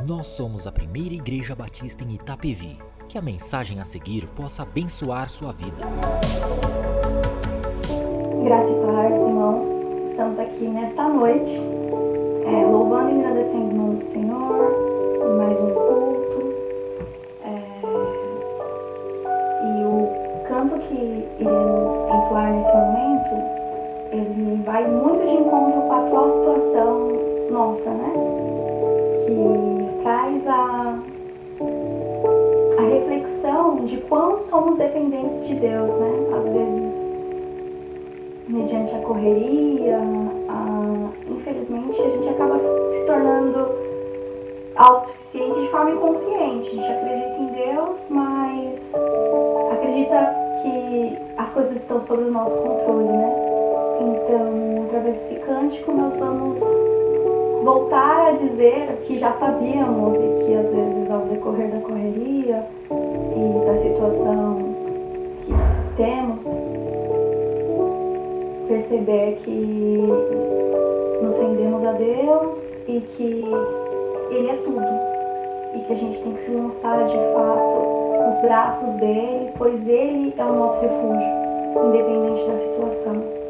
Nós somos a primeira igreja batista em Itapevi. Que a mensagem a seguir possa abençoar sua vida. Graça e paz, irmãos. Estamos aqui nesta noite, louvando e agradecendo o nome do Senhor, em mais um culto. E o canto que iremos entoar nesse momento, ele vai muito de encontro com a atual situação nossa, né? Que traz a reflexão de quão somos dependentes de Deus, né? Às vezes, mediante a correria, infelizmente, a gente acaba se tornando autossuficiente de forma inconsciente. A gente acredita em Deus, mas acredita que as coisas estão sob o nosso controle, né? Então, através desse cântico, nós vamos voltar a dizer o que já sabíamos e que, às vezes, ao decorrer da correria e da situação que temos, perceber que nos rendemos a Deus e que Ele é tudo. E que a gente tem que se lançar, de fato, nos braços dEle, pois Ele é o nosso refúgio, independente da situação.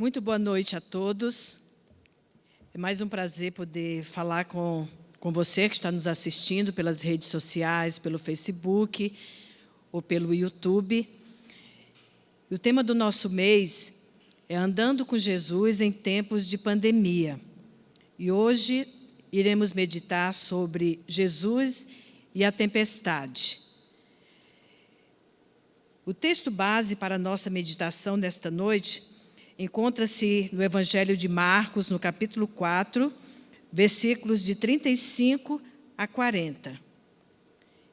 Muito boa noite a todos. É mais um prazer poder falar com você que está nos assistindo pelas redes sociais, pelo Facebook ou pelo YouTube. E o tema do nosso mês é Andando com Jesus em Tempos de Pandemia. E hoje iremos meditar sobre Jesus e a tempestade. O texto base para a nossa meditação nesta noite encontra-se no Evangelho de Marcos, no capítulo 4, versículos de 35 a 40.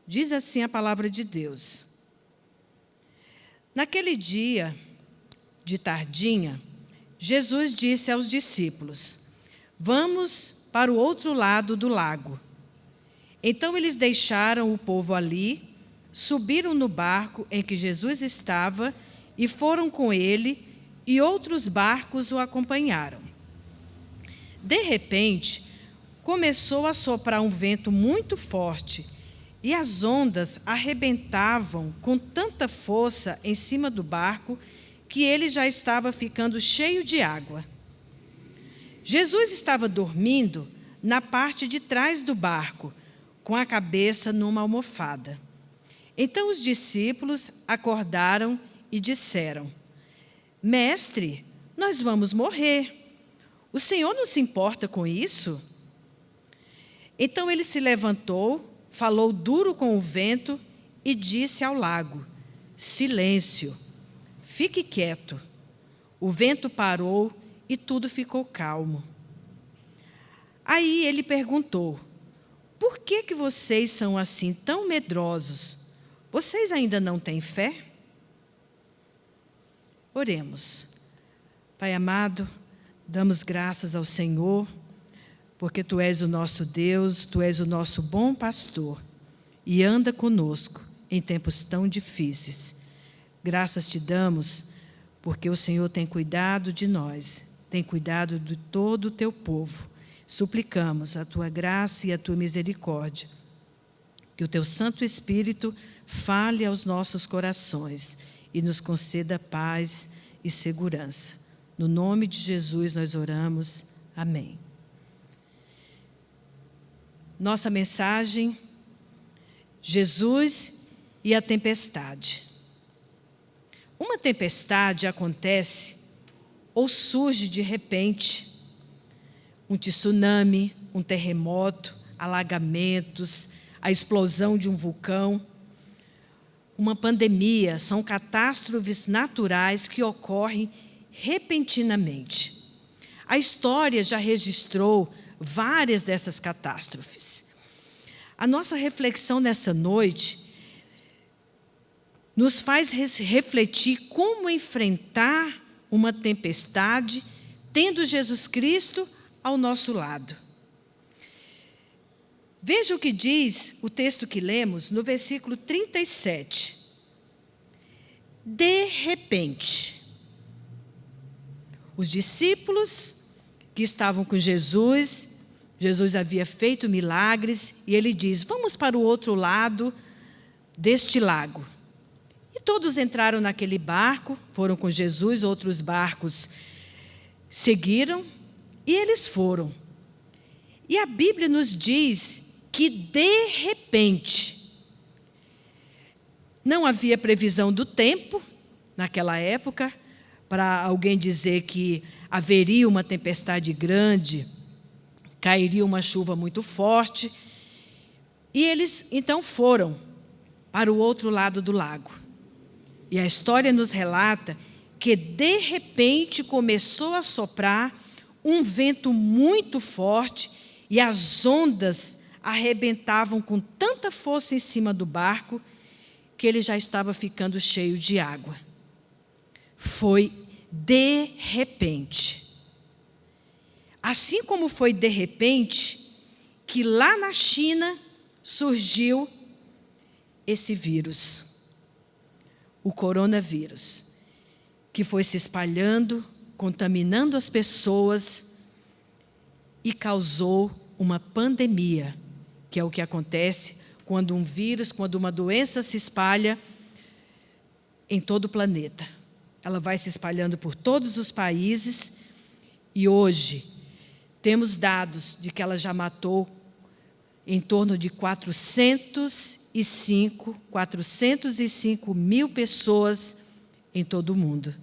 Diz assim a palavra de Deus. Naquele dia, de tardinha, Jesus disse aos discípulos: Vamos para o outro lado do lago. Então eles deixaram o povo ali, subiram no barco em que Jesus estava e foram com ele, e outros barcos o acompanharam. De repente, começou a soprar um vento muito forte, e as ondas arrebentavam com tanta força em cima do barco que ele já estava ficando cheio de água. Jesus estava dormindo na parte de trás do barco, com a cabeça numa almofada. Então os discípulos acordaram e disseram: Mestre, nós vamos morrer. O Senhor não se importa com isso? Então ele se levantou, falou duro com o vento e disse ao lago: Silêncio, fique quieto. O vento parou e tudo ficou calmo. Aí ele perguntou: Por que vocês são assim tão medrosos? Vocês ainda não têm fé? Oremos. Pai amado, damos graças ao Senhor, porque Tu és o nosso Deus, Tu és o nosso bom pastor e anda conosco em tempos tão difíceis. Graças Te damos, porque o Senhor tem cuidado de nós, tem cuidado de todo o Teu povo. Suplicamos a Tua graça e a Tua misericórdia, que o Teu Santo Espírito fale aos nossos corações e nos conceda paz e segurança. No nome de Jesus nós oramos. Amém. Nossa mensagem: Jesus e a tempestade. Uma tempestade acontece ou surge de repente. Um tsunami, um terremoto, alagamentos, a explosão de um vulcão. Uma pandemia são catástrofes naturais que ocorrem repentinamente. A história já registrou várias dessas catástrofes. A nossa reflexão nessa noite nos faz refletir como enfrentar uma tempestade tendo Jesus Cristo ao nosso lado. Veja o que diz o texto que lemos no versículo 37. De repente, os discípulos que estavam com Jesus havia feito milagres, e ele diz: Vamos para o outro lado deste lago. E todos entraram naquele barco, foram com Jesus, outros barcos seguiram, e eles foram. E a Bíblia nos diz que, de repente, não havia previsão do tempo, naquela época, para alguém dizer que haveria uma tempestade grande, cairia uma chuva muito forte. E eles, então, foram para o outro lado do lago. E a história nos relata que, de repente, começou a soprar um vento muito forte e as ondas arrebentavam com tanta força em cima do barco que ele já estava ficando cheio de água. Foi de repente. Assim como foi de repente que lá na China surgiu esse vírus, o coronavírus, que foi se espalhando, contaminando as pessoas e causou uma pandemia, que é o que acontece quando um vírus, quando uma doença se espalha em todo o planeta. ela vai se espalhando por todos os países e hoje temos dados de que ela já matou em torno de 405 mil pessoas em todo o mundo.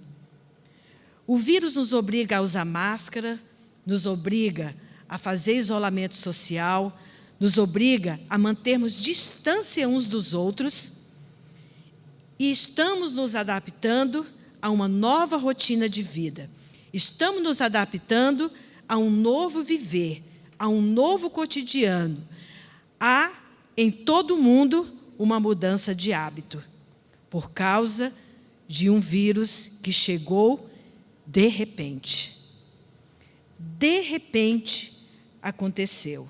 O vírus nos obriga a usar máscara, nos obriga a fazer isolamento social, nos obriga a mantermos distância uns dos outros e estamos nos adaptando a uma nova rotina de vida. Estamos nos adaptando a um novo viver, a um novo cotidiano. Há em todo o mundo uma mudança de hábito por causa de um vírus que chegou de repente. De repente aconteceu.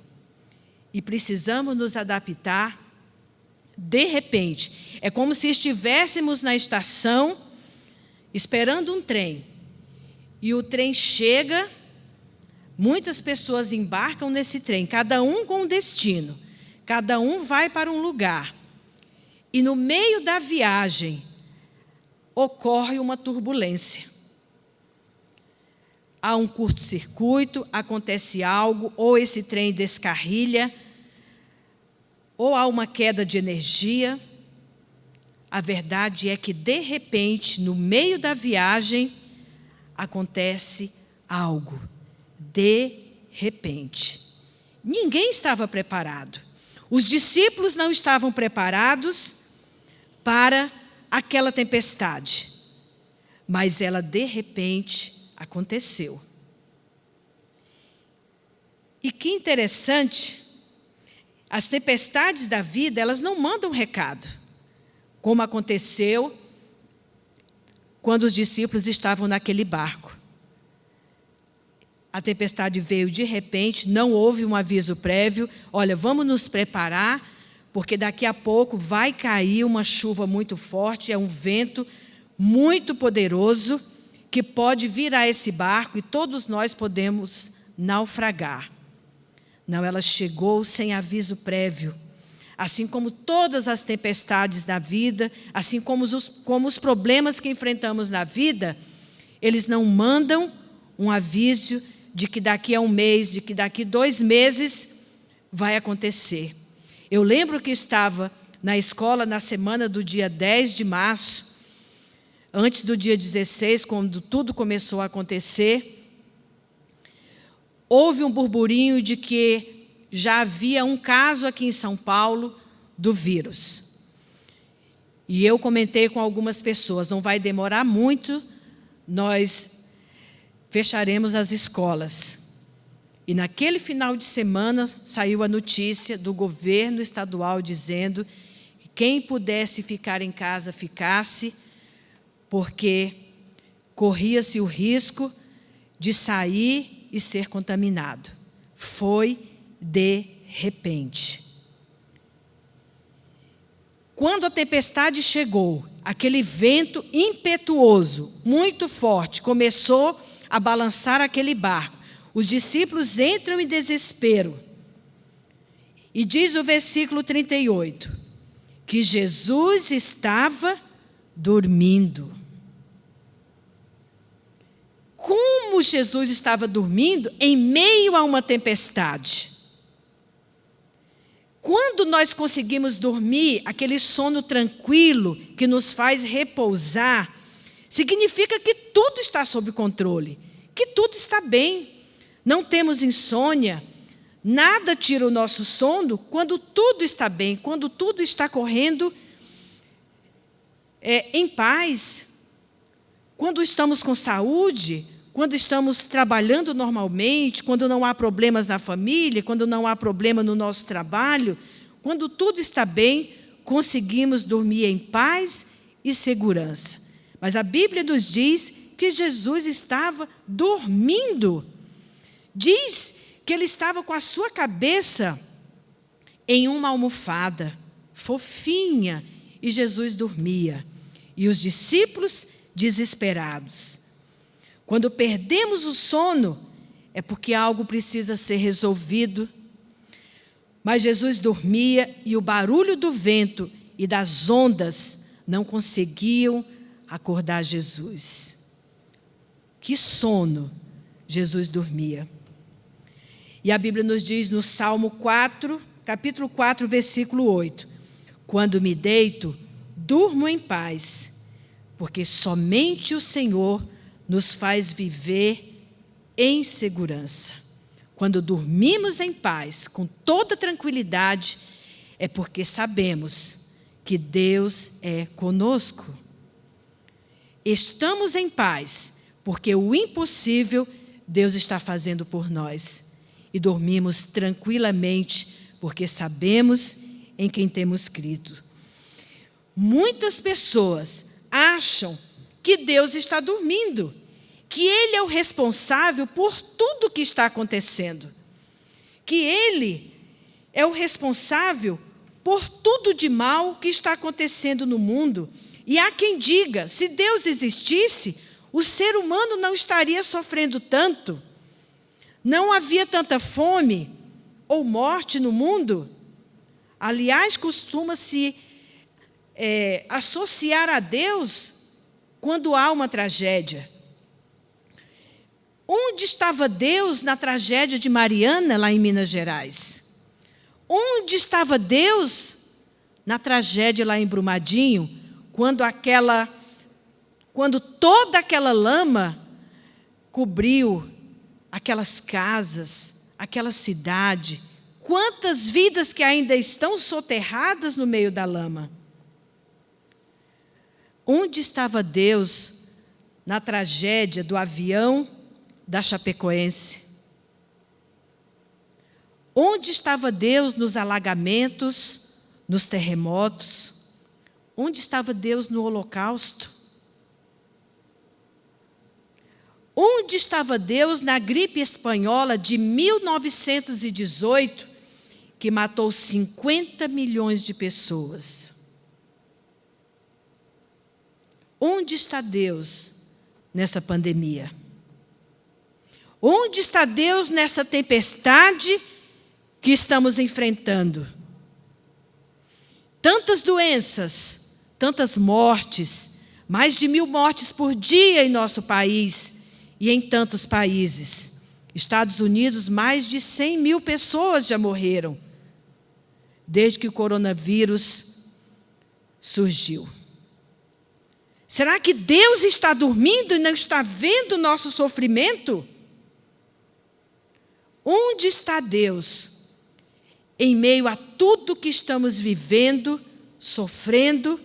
E precisamos nos adaptar de repente. É como se estivéssemos na estação esperando um trem. E o trem chega, muitas pessoas embarcam nesse trem, cada um com um destino. Cada um vai para um lugar. E no meio da viagem ocorre uma turbulência. Há um curto-circuito, acontece algo, ou esse trem descarrilha, ou há uma queda de energia. A verdade é que, de repente, no meio da viagem, acontece algo. De repente. Ninguém estava preparado. Os discípulos não estavam preparados para aquela tempestade. Mas ela, de repente, aconteceu. E que interessante, as tempestades da vida, elas não mandam recado, como aconteceu quando os discípulos estavam naquele barco. A tempestade veio de repente, não houve um aviso prévio. Olha, vamos nos preparar, porque daqui a pouco vai cair uma chuva muito forte, é um vento muito poderoso, que pode virar esse barco e todos nós podemos naufragar. Não, ela chegou sem aviso prévio. Assim como todas as tempestades da vida, assim como os problemas que enfrentamos na vida, eles não mandam um aviso de que daqui a um mês, de que daqui 2 meses vai acontecer. Eu lembro que estava na escola na semana do dia 10 de março, antes do dia 16, quando tudo começou a acontecer, houve um burburinho de que já havia um caso aqui em São Paulo do vírus. E eu comentei com algumas pessoas, não vai demorar muito, nós fecharemos as escolas. E naquele final de semana saiu a notícia do governo estadual dizendo que quem pudesse ficar em casa, ficasse, porque corria-se o risco de sair e ser contaminado. Foi de repente. Quando a tempestade chegou, aquele vento impetuoso, muito forte, começou a balançar aquele barco. Os discípulos entram em desespero. E diz o versículo 38, que Jesus estava dormindo. Como Jesus estava dormindo em meio a uma tempestade? Quando nós conseguimos dormir, aquele sono tranquilo que nos faz repousar, significa que tudo está sob controle, que tudo está bem. Não temos insônia, nada tira o nosso sono quando tudo está bem, quando tudo está correndo em paz. Quando estamos com saúde, quando estamos trabalhando normalmente, quando não há problemas na família, quando não há problema no nosso trabalho, quando tudo está bem, conseguimos dormir em paz e segurança. Mas a Bíblia nos diz que Jesus estava dormindo. Diz que ele estava com a sua cabeça em uma almofada, fofinha, e Jesus dormia. E os discípulos desesperados. Quando perdemos o sono, é porque algo precisa ser resolvido. Mas Jesus dormia e o barulho do vento e das ondas não conseguiam acordar Jesus. Que sono Jesus dormia. E a Bíblia nos diz no Salmo 4, capítulo 4, versículo 8: quando me deito, durmo em paz, porque somente o Senhor nos faz viver em segurança. Quando dormimos em paz, com toda tranquilidade, é porque sabemos que Deus é conosco. Estamos em paz, porque o impossível Deus está fazendo por nós. E dormimos tranquilamente, porque sabemos em quem temos crido. Muitas pessoas acham que Deus está dormindo, que Ele é o responsável por tudo que está acontecendo, que Ele é o responsável por tudo de mal que está acontecendo no mundo. E há quem diga, se Deus existisse, o ser humano não estaria sofrendo tanto, não havia tanta fome ou morte no mundo. Aliás, costuma-se associar a Deus quando há uma tragédia. Onde estava Deus na tragédia de Mariana, lá em Minas Gerais? Onde estava Deus na tragédia lá em Brumadinho, quando toda aquela lama cobriu aquelas casas, aquela cidade? Quantas vidas que ainda estão soterradas no meio da lama? Onde estava Deus na tragédia do avião da Chapecoense? Onde estava Deus nos alagamentos, nos terremotos? Onde estava Deus no Holocausto? Onde estava Deus na gripe espanhola de 1918, que matou 50 milhões de pessoas? Onde está Deus nessa pandemia? Onde está Deus nessa tempestade que estamos enfrentando? Tantas doenças, tantas mortes, mais de 1.000 mortes por dia em nosso país e em tantos países. Estados Unidos, mais de 100.000 pessoas já morreram desde que o coronavírus surgiu. Será que Deus está dormindo e não está vendo o nosso sofrimento? Onde está Deus em meio a tudo que estamos vivendo, sofrendo,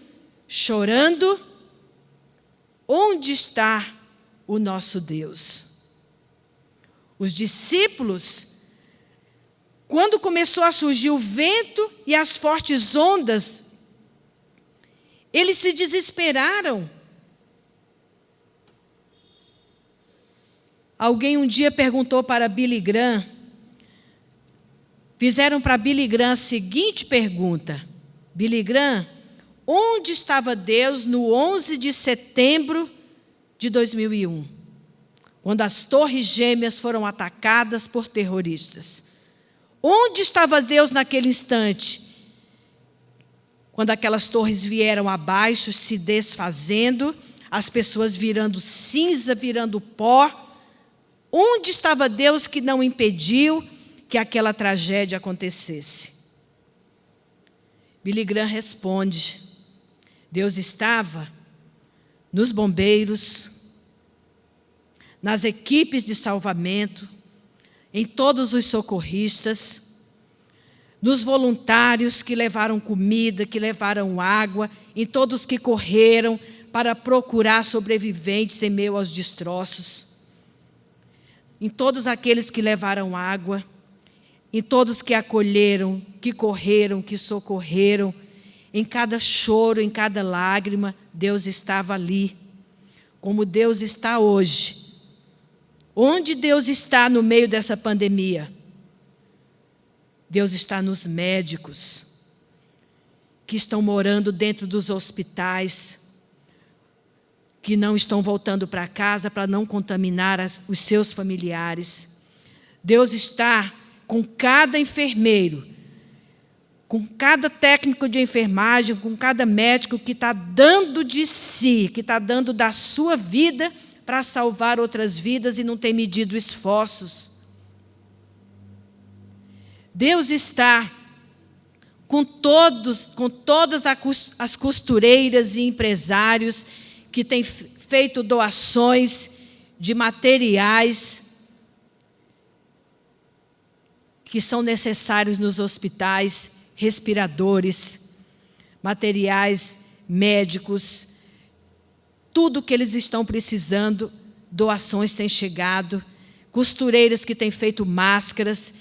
chorando? Onde está o nosso Deus? Os discípulos, quando começou a surgir o vento e as fortes ondas, eles se desesperaram. Alguém um dia perguntou para Billy Graham, fizeram para Billy Graham a seguinte pergunta: Billy Graham, onde estava Deus no 11 de setembro de 2001, quando as Torres Gêmeas foram atacadas por terroristas? Onde estava Deus naquele instante, quando aquelas torres vieram abaixo, se desfazendo, as pessoas virando cinza, virando pó? Onde estava Deus que não impediu que aquela tragédia acontecesse? Billy Graham responde: Deus estava nos bombeiros, nas equipes de salvamento, em todos os socorristas, nos voluntários que levaram comida, que levaram água, em todos que correram para procurar sobreviventes em meio aos destroços, em todos aqueles que levaram água, em todos que acolheram, que correram, que socorreram, em cada choro, em cada lágrima, Deus estava ali, como Deus está hoje. Onde Deus está no meio dessa pandemia? Deus está nos médicos que estão morando dentro dos hospitais, que não estão voltando para casa para não contaminar os seus familiares. Deus está com cada enfermeiro, com cada técnico de enfermagem, com cada médico que está dando de si, que está dando da sua vida para salvar outras vidas e não tem medido esforços. Deus está com todas as costureiras e empresários que têm feito doações de materiais que são necessários nos hospitais, respiradores, materiais médicos, tudo que eles estão precisando, doações têm chegado, costureiras que têm feito máscaras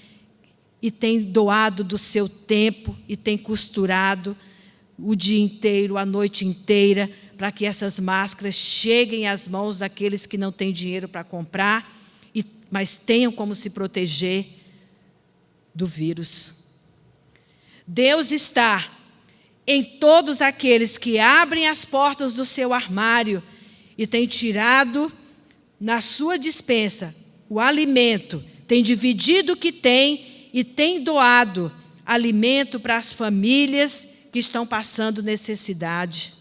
e têm doado do seu tempo e têm costurado o dia inteiro, a noite inteira, para que essas máscaras cheguem às mãos daqueles que não têm dinheiro para comprar, mas tenham como se proteger do vírus. Deus está em todos aqueles que abrem as portas do seu armário e têm tirado na sua despensa o alimento, têm dividido o que tem e têm doado alimento para as famílias que estão passando necessidade.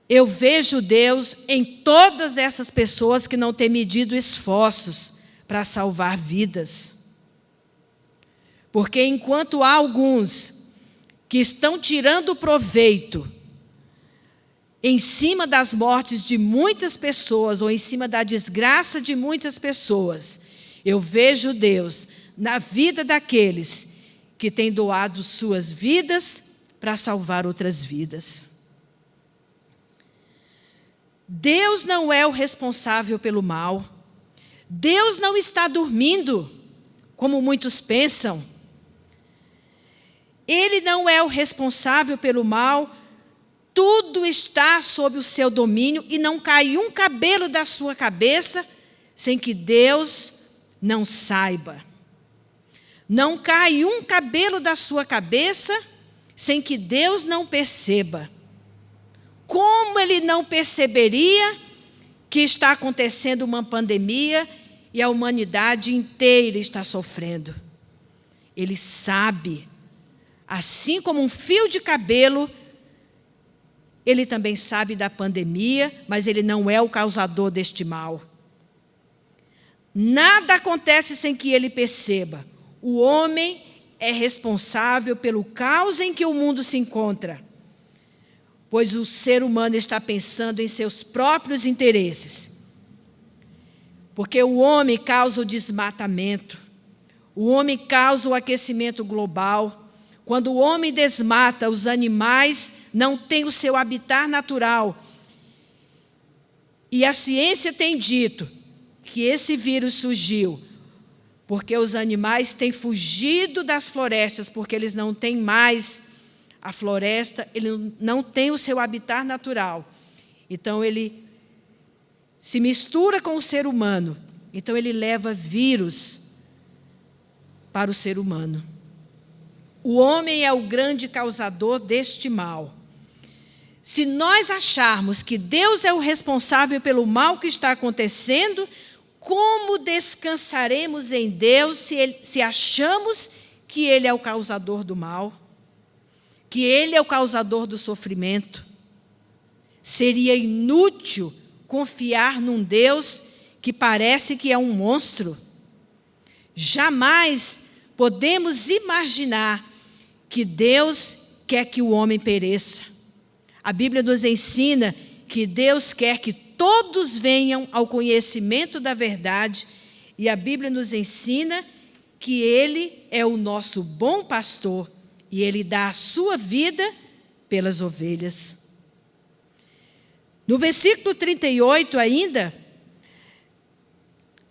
Eu vejo Deus em todas essas pessoas que não têm medido esforços para salvar vidas. Porque enquanto há alguns que estão tirando proveito em cima das mortes de muitas pessoas ou em cima da desgraça de muitas pessoas, eu vejo Deus na vida daqueles que têm doado suas vidas para salvar outras vidas. Deus não é o responsável pelo mal. Deus não está dormindo, como muitos pensam. Ele não é o responsável pelo mal. Tudo está sob o seu domínio e não cai um cabelo da sua cabeça sem que Deus não saiba. Não cai um cabelo da sua cabeça sem que Deus não perceba. Como ele não perceberia que está acontecendo uma pandemia e a humanidade inteira está sofrendo? Ele sabe. Assim como um fio de cabelo, ele também sabe da pandemia, mas ele não é o causador deste mal. Nada acontece sem que ele perceba. O homem é responsável pelo caos em que o mundo se encontra, pois o ser humano está pensando em seus próprios interesses. Porque o homem causa o desmatamento, o homem causa o aquecimento global. Quando o homem desmata, os animais não têm o seu habitat natural. E a ciência tem dito que esse vírus surgiu porque os animais têm fugido das florestas, porque eles não têm mais a floresta, ele não tem o seu habitat natural. Então, ele se mistura com o ser humano. Então, ele leva vírus para o ser humano. O homem é o grande causador deste mal. Se nós acharmos que Deus é o responsável pelo mal que está acontecendo, como descansaremos em Deus se achamos que Ele é o causador do mal? Que Ele é o causador do sofrimento? Seria inútil confiar num Deus que parece que é um monstro. Jamais podemos imaginar que Deus quer que o homem pereça. A Bíblia nos ensina que Deus quer que todos venham ao conhecimento da verdade, e a Bíblia nos ensina que Ele é o nosso bom pastor e Ele dá a sua vida pelas ovelhas. No versículo 38 ainda,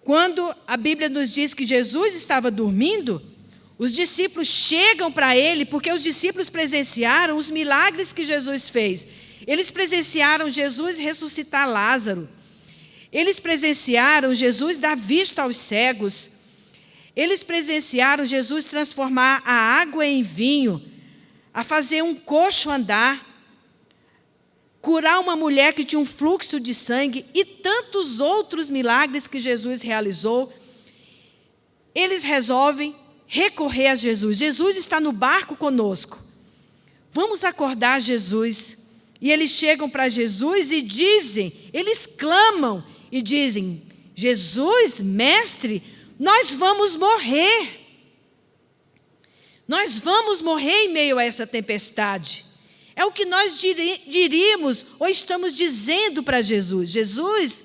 quando a Bíblia nos diz que Jesus estava dormindo, os discípulos chegam para Ele, porque os discípulos presenciaram os milagres que Jesus fez. Eles presenciaram Jesus ressuscitar Lázaro. Eles presenciaram Jesus dar vista aos cegos. Eles presenciaram Jesus transformar a água em vinho, a fazer um coxo andar, curar uma mulher que tinha um fluxo de sangue e tantos outros milagres que Jesus realizou. Eles resolvem recorrer a Jesus. Jesus está no barco conosco. Vamos acordar Jesus. E eles chegam para Jesus e dizem, eles clamam e dizem: Jesus, mestre, nós vamos morrer. Nós vamos morrer em meio a essa tempestade. É o que nós diríamos ou estamos dizendo para Jesus. Jesus,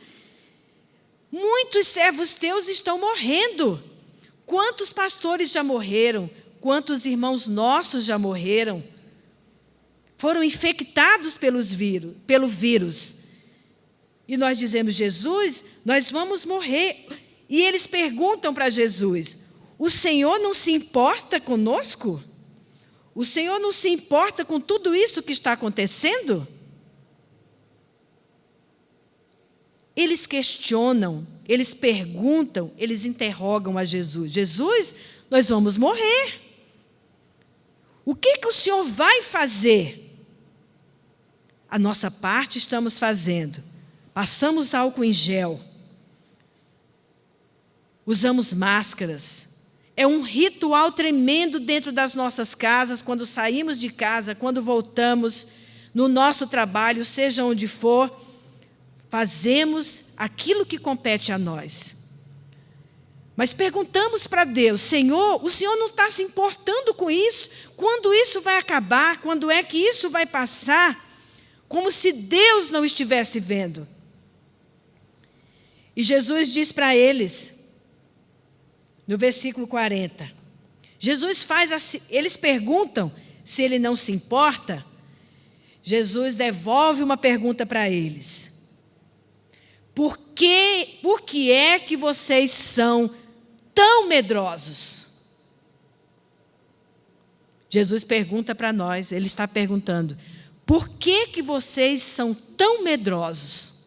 muitos servos teus estão morrendo. Quantos pastores já morreram? Quantos irmãos nossos já morreram? Foram infectados pelo vírus. E nós dizemos: Jesus, nós vamos morrer. E eles perguntam para Jesus: o Senhor não se importa conosco? O Senhor não se importa com tudo isso que está acontecendo? Eles questionam, eles perguntam, eles interrogam a Jesus: Jesus, nós vamos morrer. O que o Senhor vai fazer? A nossa parte estamos fazendo. Passamos álcool em gel. Usamos máscaras. É um ritual tremendo dentro das nossas casas, quando saímos de casa, quando voltamos, no nosso trabalho, seja onde for, fazemos aquilo que compete a nós. Mas perguntamos para Deus: Senhor, o Senhor não está se importando com isso? Quando isso vai acabar? Quando é que isso vai passar? Como se Deus não estivesse vendo. E Jesus diz para eles, no versículo 40, Jesus faz assim, eles perguntam se ele não se importa. Jesus devolve uma pergunta para eles: por que é que vocês são tão medrosos? Jesus pergunta para nós, ele está perguntando: por que vocês são tão medrosos?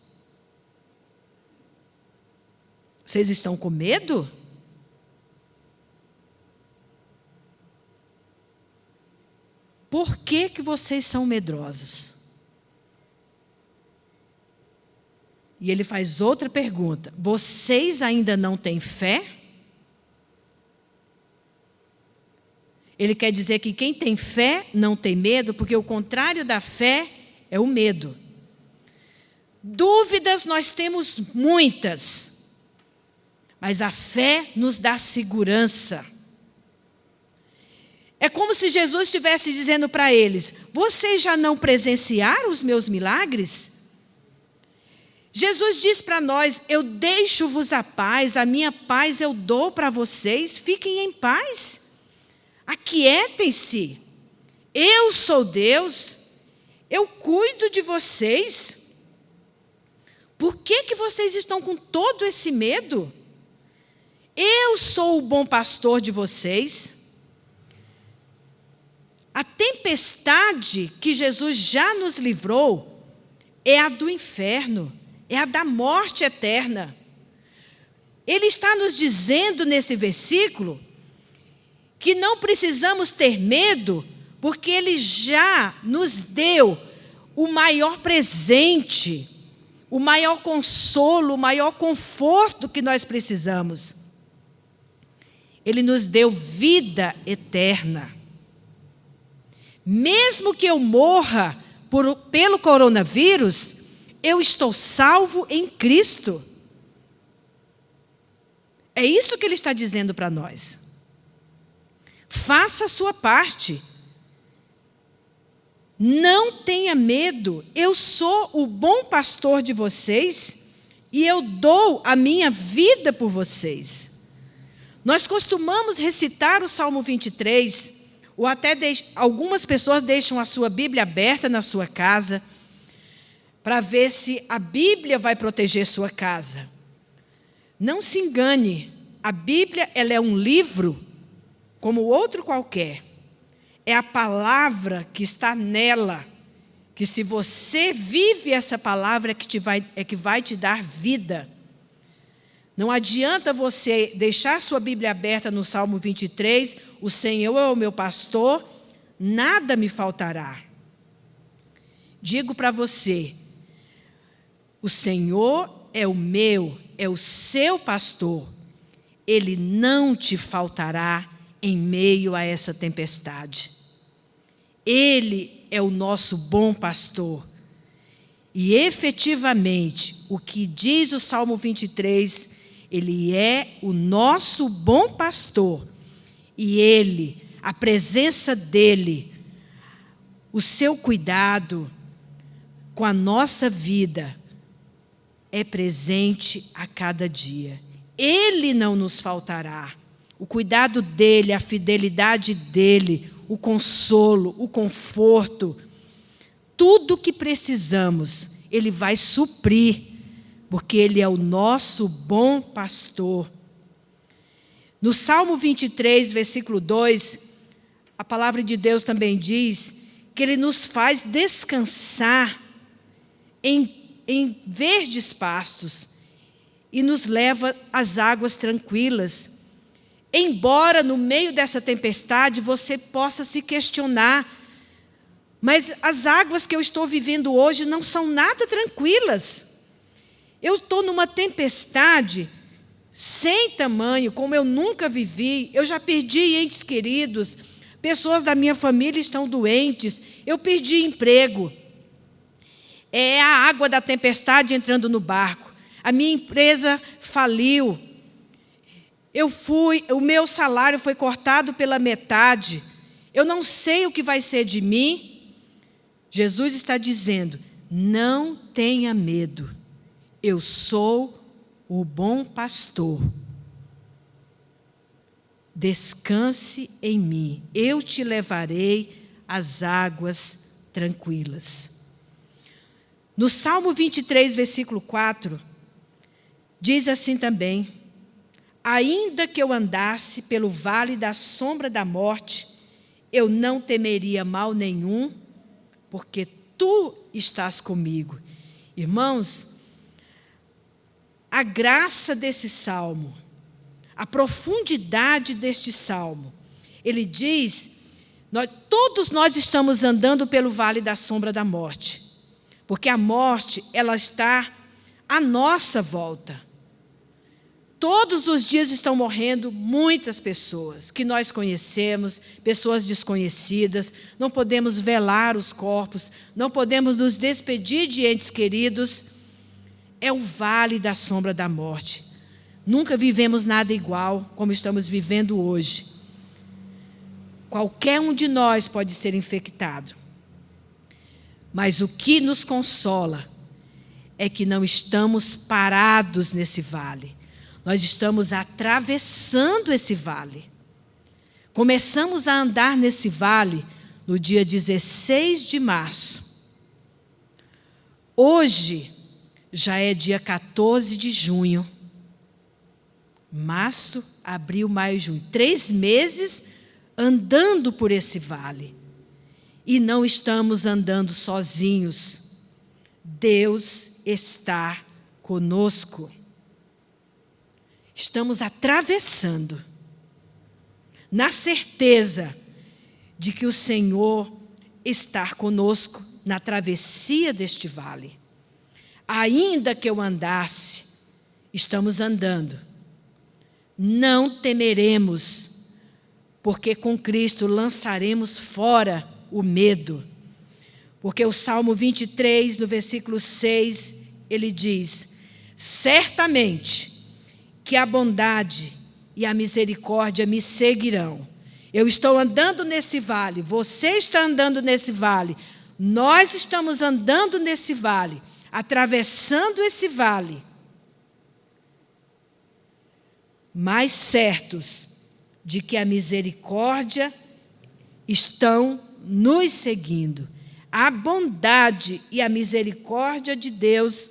Vocês estão com medo? Por que vocês são medrosos? E ele faz outra pergunta: vocês ainda não têm fé? Ele quer dizer que quem tem fé não tem medo, porque o contrário da fé é o medo. Dúvidas nós temos muitas, mas a fé nos dá segurança. É como se Jesus estivesse dizendo para eles: vocês já não presenciaram os meus milagres? Jesus diz para nós: eu deixo-vos a paz, a minha paz eu dou para vocês, fiquem em paz. Aquietem-se, eu sou Deus, eu cuido de vocês. Por que vocês estão com todo esse medo? Eu sou o bom pastor de vocês. A tempestade que Jesus já nos livrou é a do inferno, é a da morte eterna. Ele está nos dizendo nesse versículo que não precisamos ter medo, porque Ele já nos deu o maior presente, o maior consolo, o maior conforto que nós precisamos. Ele nos deu vida eterna. Mesmo que eu morra pelo coronavírus, eu estou salvo em Cristo. É isso que Ele está dizendo para nós. Faça a sua parte. Não tenha medo. Eu sou o bom pastor de vocês e eu dou a minha vida por vocês. Nós costumamos recitar o Salmo 23, ou até algumas pessoas deixam a sua Bíblia aberta na sua casa, para ver se a Bíblia vai proteger sua casa. Não se engane, a Bíblia ela é um livro como outro qualquer. É a palavra que está nela, que se você vive essa palavra é que vai te dar vida. Não adianta você deixar sua Bíblia aberta no Salmo 23, o Senhor é o meu pastor, nada me faltará. Digo para você, o Senhor é o seu pastor, Ele não te faltará em meio a essa tempestade. Ele é o nosso bom pastor. E efetivamente, o que diz o Salmo 23, ele é o nosso bom pastor. E ele, a presença dele, o seu cuidado com a nossa vida é presente a cada dia. Ele não nos faltará. O cuidado dele, a fidelidade dele, o consolo, o conforto, tudo o que precisamos, ele vai suprir, porque ele é o nosso bom pastor. No Salmo 23, versículo 2, a palavra de Deus também diz que ele nos faz descansar em verdes pastos e nos leva às águas tranquilas. Embora no meio dessa tempestade você possa se questionar, mas as águas que eu estou vivendo hoje não são nada tranquilas. Eu estou numa tempestade sem tamanho, como eu nunca vivi. Eu já perdi entes queridos, pessoas da minha família estão doentes, eu perdi emprego. É a água da tempestade entrando no barco. A minha empresa faliu. O meu salário foi cortado pela metade. Eu não sei o que vai ser de mim. Jesus está dizendo, não tenha medo. Eu sou o bom pastor. Descanse em mim. Eu te levarei às águas tranquilas. No Salmo 23, versículo 4, diz assim também, ainda que eu andasse pelo vale da sombra da morte, eu não temeria mal nenhum, porque tu estás comigo. Irmãos, a graça desse salmo, a profundidade deste salmo, ele diz, todos nós estamos andando pelo vale da sombra da morte, porque a morte, ela está à nossa volta. Todos os dias estão morrendo muitas pessoas que nós conhecemos, pessoas desconhecidas, não podemos velar os corpos, não podemos nos despedir de entes queridos. É o vale da sombra da morte. Nunca vivemos nada igual como estamos vivendo hoje. Qualquer um de nós pode ser infectado. Mas o que nos consola é que não estamos parados nesse vale. Nós estamos atravessando esse vale. Começamos a andar nesse vale no dia 16 de março. Hoje já é dia 14 de junho. Março, abril, maio, junho. 3 meses andando por esse vale. E não estamos andando sozinhos. Deus está conosco. Estamos atravessando, na certeza de que o Senhor está conosco na travessia deste vale. Ainda que eu andasse, estamos andando. Não temeremos, porque com Cristo lançaremos fora o medo. Porque o Salmo 23, no versículo 6, ele diz, certamente que a bondade e a misericórdia me seguirão. Eu estou andando nesse vale, você está andando nesse vale, nós estamos andando nesse vale, atravessando esse vale, mais certos de que a misericórdia estão nos seguindo. A bondade e a misericórdia de Deus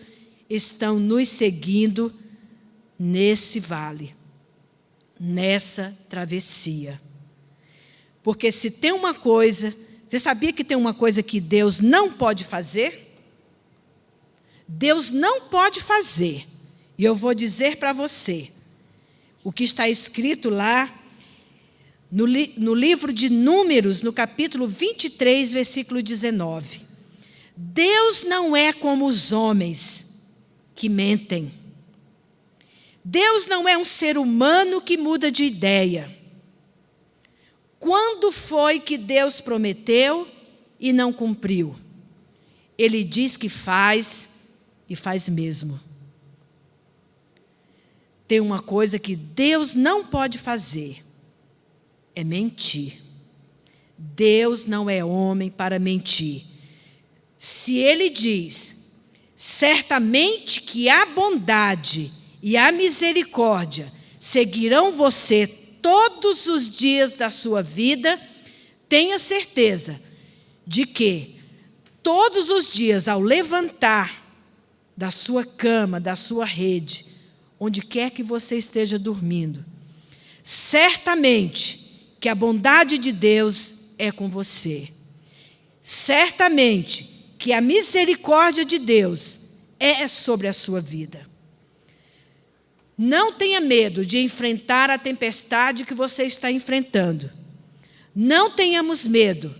estão nos seguindo nesse vale, nessa travessia. Porque se tem uma coisa, você sabia que tem uma coisa que Deus não pode fazer? Deus não pode fazer. E eu vou dizer para você, o que está escrito lá, no livro de Números, no capítulo 23, versículo 19. Deus não é como os homens que mentem. Deus não é um ser humano que muda de ideia. Quando foi que Deus prometeu e não cumpriu? Ele diz que faz e faz mesmo. Tem uma coisa que Deus não pode fazer, é mentir. Deus não é homem para mentir. Se Ele diz, certamente que a bondade e a misericórdia seguirão você todos os dias da sua vida, tenha certeza de que todos os dias, ao levantar da sua cama, da sua rede, onde quer que você esteja dormindo, certamente que a bondade de Deus é com você. Certamente que a misericórdia de Deus é sobre a sua vida. Não tenha medo de enfrentar a tempestade que você está enfrentando. Não tenhamos medo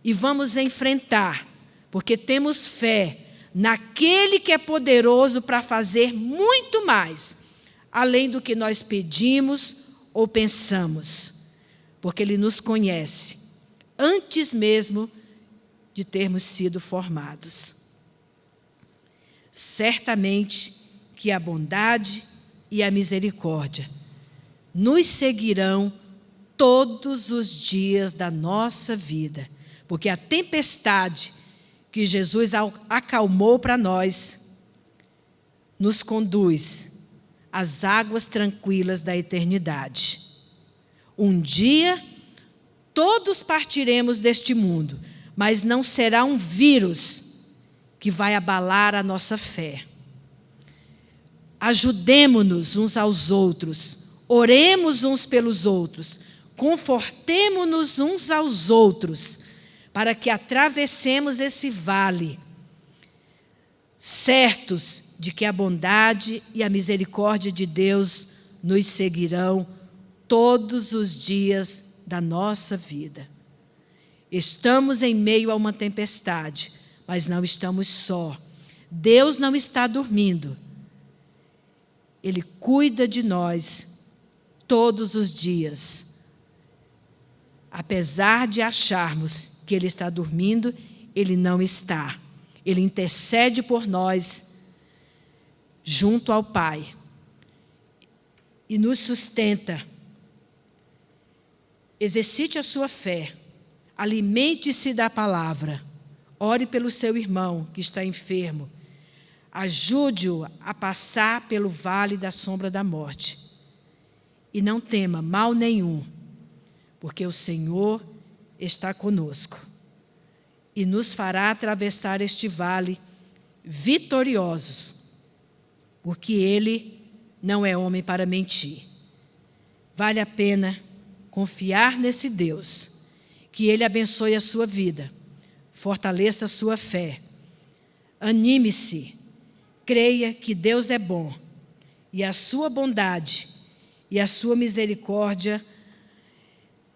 e vamos enfrentar, porque temos fé naquele que é poderoso para fazer muito mais, além do que nós pedimos ou pensamos, porque Ele nos conhece antes mesmo de termos sido formados. Certamente que a bondade e a misericórdia nos seguirão todos os dias da nossa vida, porque a tempestade que Jesus acalmou para nós nos conduz às águas tranquilas da eternidade. Um dia, todos partiremos deste mundo, mas não será um vírus que vai abalar a nossa fé. Ajudemo-nos uns aos outros, oremos uns pelos outros, confortemo-nos uns aos outros, para que atravessemos esse vale, certos de que a bondade e a misericórdia de Deus nos seguirão todos os dias da nossa vida. Estamos em meio a uma tempestade, mas não estamos só. Deus não está dormindo. Ele cuida de nós todos os dias. Apesar de acharmos que Ele está dormindo, Ele não está. Ele intercede por nós junto ao Pai e nos sustenta. Exercite a sua fé, alimente-se da palavra, ore pelo seu irmão que está enfermo, ajude-o a passar pelo vale da sombra da morte. E não tema mal nenhum, porque o Senhor está conosco e nos fará atravessar este vale vitoriosos, porque Ele não é homem para mentir. Vale a pena confiar nesse Deus, que Ele abençoe a sua vida, fortaleça a sua fé, anime-se, creia que Deus é bom e a sua bondade e a sua misericórdia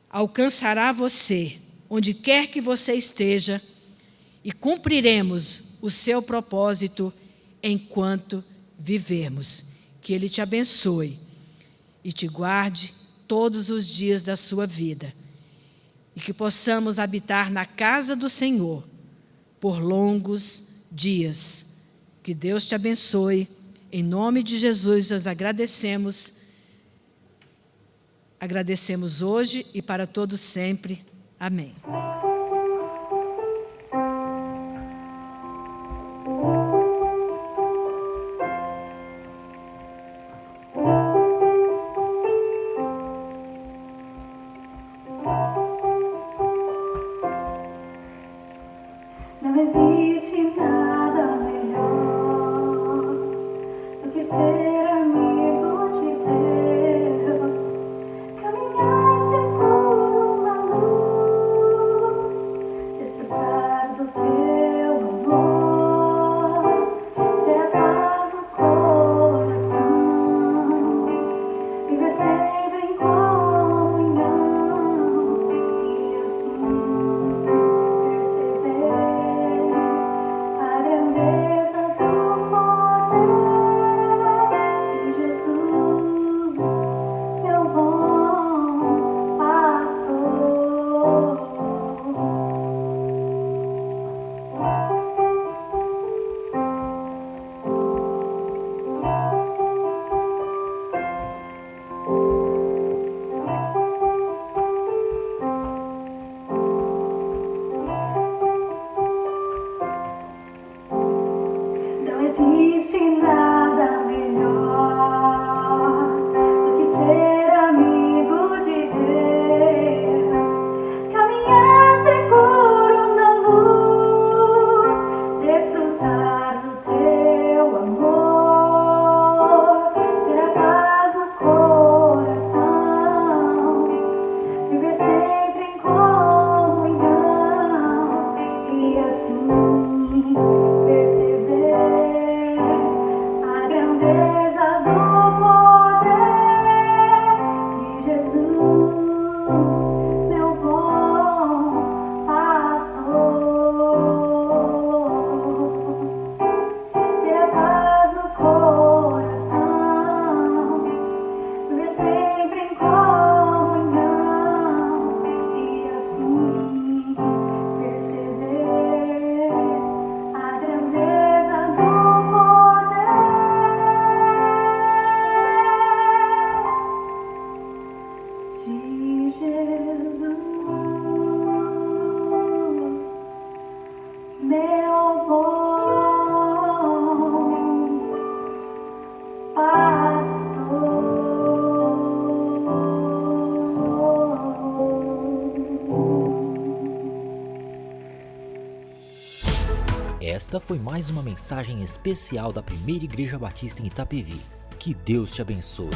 alcançará você, onde quer que você esteja, e cumpriremos o seu propósito enquanto vivermos. Que Ele te abençoe e te guarde todos os dias da sua vida, e que possamos habitar na casa do Senhor por longos dias. Que Deus te abençoe. Em nome de Jesus, nós agradecemos. Agradecemos hoje e para todo sempre. Amém. Não existe nada melhor do que ser amigo de Deus, caminhar seguro na luz. Esta foi mais uma mensagem especial da Primeira Igreja Batista em Itapevi. Que Deus te abençoe.